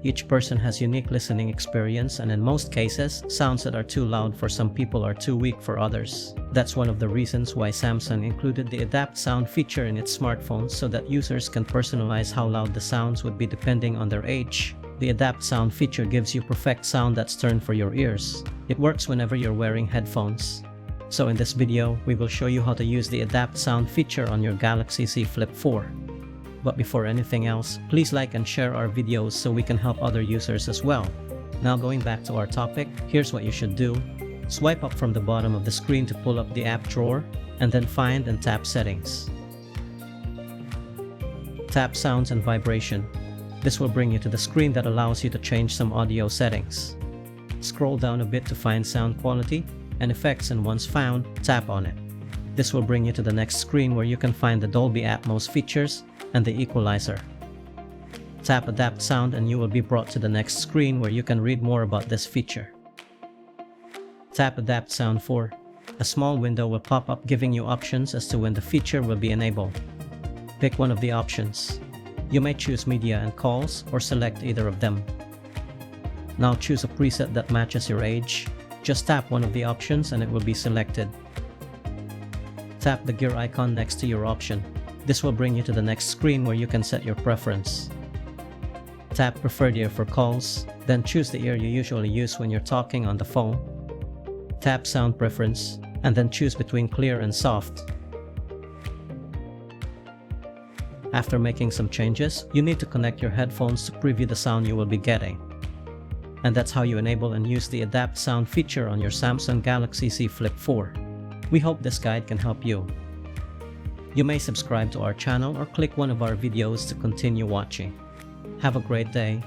Each person has unique listening experience, and in most cases, sounds that are too loud for some people are too weak for others. That's one of the reasons why Samsung included the Adapt Sound feature in its smartphones so that users can personalize how loud the sounds would be depending on their age. The Adapt Sound feature gives you perfect sound that's turned for your ears. It works whenever you're wearing headphones. So in this video, we will show you how to use the Adapt Sound feature on your Galaxy Z Flip 4. But before anything else, please like and share our videos so we can help other users as well. Now going back to our topic, here's what you should do. Swipe up from the bottom of the screen to pull up the app drawer, and then find and tap Settings. Tap Sounds and Vibration. This will bring you to the screen that allows you to change some audio settings. Scroll down a bit to find Sound Quality and Effects, and once found, tap on it. This will bring you to the next screen where you can find the Dolby Atmos features and the equalizer. Tap Adapt Sound and you will be brought to the next screen where you can read more about this feature. Tap Adapt Sound 4. A small window will pop up giving you options as to when the feature will be enabled. Pick one of the options. You may choose Media and Calls or select either of them. Now choose a preset that matches your age. Just tap one of the options and it will be selected. Tap the gear icon next to your option. This will bring you to the next screen where you can set your preference. Tap Preferred Ear for calls, then choose the ear you usually use when you're talking on the phone. Tap Sound Preference, and then choose between clear and soft. After making some changes, you need to connect your headphones to preview the sound you will be getting. And that's how you enable and use the Adapt Sound feature on your Samsung Galaxy Z Flip 4. We hope this guide can help you. You may subscribe to our channel or click one of our videos to continue watching. Have a great day.